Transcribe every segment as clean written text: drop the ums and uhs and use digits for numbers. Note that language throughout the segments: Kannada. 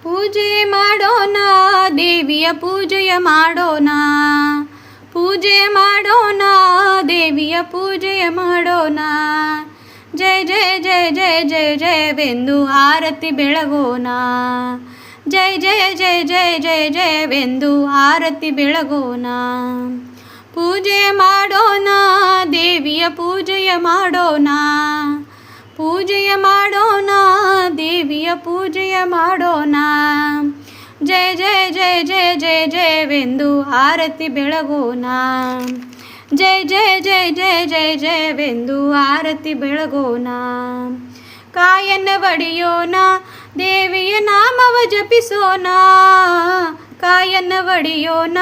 ಪೂಜೆ ಮಾಡೋಣ, ದೇವಿಯ ಪೂಜೆಯ ಮಾಡೋಣ, ಪೂಜೆ ಮಾಡೋಣ, ದೇವಿಯ ಪೂಜೆಯ ಮಾಡೋಣ. ಜಯ ಜಯ ಜಯ ಜಯ ಜಯ ಜಯವೆಂದು ಆರತಿ ಬೆಳಗೋಣ. ಜಯ ಜಯ ಜಯ ಜಯ ಜಯ ಜಯವೆಂದು ಆರತಿ ಬೆಳಗೋಣ. ಪೂಜೆ ಮಾಡೋಣ, ದೇವಿಯ ಪೂಜೆಯ ಮಾಡೋಣ, ಪೂಜೆಯ ಮಾಡೋಣ, ದೇವಿಯ ಪೂಜೆಯ ಮಾಡೋಣ. ಜಯ ಜಯ ಜಯ ಜಯ ಜಯ ಜಯವೆಂದು ಆರತಿ ಬೆಳಗೋಣ. ಜಯ ಜಯ ಜಯ ಜಯ ಜಯ ಜಯವೆಂದು ಆರತಿ ಬೆಳಗೋಣ. ಕಾಯನ್ನ ಒಡೆಯೋಣ, ದೇವಿಯ ನಾಮವ ಜಪಿಸೋಣ. ಕಾಯನ್ನ ಒಡೆಯೋಣ,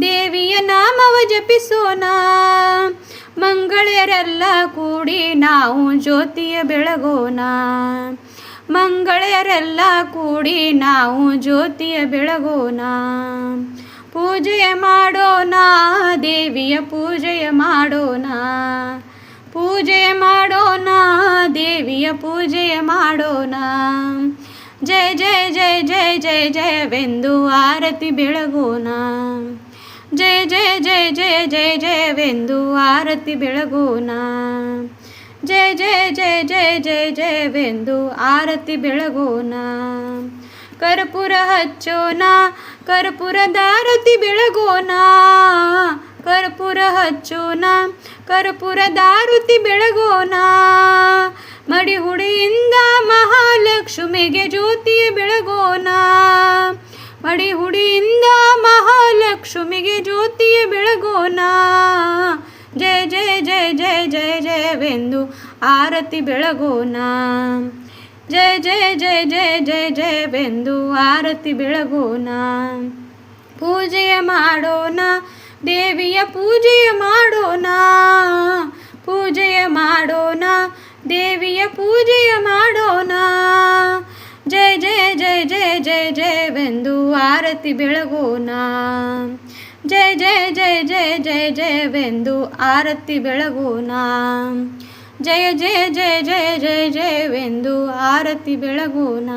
ದೇವಿಯ ನಾಮವ ಜಪಿಸೋಣ. ಮಂಗಳೆಯರೆಲ್ಲ ಕೂಡಿ ನಾವು ಜ್ಯೋತಿಯ ಬೆಳಗೋಣ. ಮಂಗಳೆಯರೆಲ್ಲ ಕೂಡಿ ನಾವು ಜ್ಯೋತಿಯ ಬೆಳಗೋಣ. ಪೂಜೆಯ ಮಾಡೋಣ, ದೇವಿಯ ಪೂಜೆಯ ಮಾಡೋಣ, ಪೂಜೆಯ ಮಾಡೋಣ, ದೇವಿಯ ಪೂಜೆಯ ಮಾಡೋಣ. ಜಯ ಜಯ ಜಯ ಜಯ ಜಯ ಜಯವೆಂದು ಆರತಿ ಬೆಳಗೋಣ. ಜಯ ಜಯ ಜಯ ಜಯ ಜಯ ಜಯವೆಂದು ಆರತಿ ಬೆಳಗೋಣ. ಜಯ ಜಯ ಜಯ ಜಯ ಜಯ ಜಯವೆಂದು ಆರತಿ ಬೆಳಗೋಣ. ಕರ್ಪೂರ ಹಚ್ಚೋಣ, ಕರ್ಪೂರದಾರತಿ ಬೆಳಗೋಣ. ಕರ್ಪೂರ ಹಚ್ಚೋಣ, ಕರ್ಪೂರದಾರತಿ ಬೆಳಗೋಣ. ಮಡಿಹುಡಿಯಿಂದ ಮಹಾಲಕ್ಷ್ಮಿಗೆ ಜ್ಯೋತಿಯ ಬೆಳಗೋಣ. ಮಡಿಹುಡಿಯಿಂದ ಮಹಾಲಕ್ಷ್ಮಿಗೆ ಜ್ಯೋತಿಯ ಬೆಳಗೋಣ. ಜಯ ಜಯ ಜಯ ಜಯ ಜಯ ಜಯವೆಂದು ಆರತಿ ಬೆಳಗೋಣ. ಜಯ ಜಯ ಜಯ ಜಯ ಜಯ ಜಯವೆಂದು ಆರತಿ ಬೆಳಗೋಣ. ಪೂಜೆಯ ಮಾಡೋಣ, ದೇವಿಯ ಪೂಜೆಯ ಮಾಡೋಣ, ಪೂಜೆಯ ಮಾಡೋಣ, ದೇವಿಯ ಪೂಜೆಯ ಮಾಡೋಣ. ಜಯ ಜಯ ಜಯ ಜಯ ಜಯ ಜಯವೆಂದು ಆರತಿ ಬೆಳಗೋಣ. ಜಯ ಜಯ ಜಯ ಜಯ ಜಯ ಜಯವೆಂದು ಆರತಿ ಬೆಳಗೋಣ. ಜಯ ಜಯ ಜಯ ಜಯ ಜಯ ಜಯವೆಂದು ಆರತಿ ಬೆಳಗೋಣ.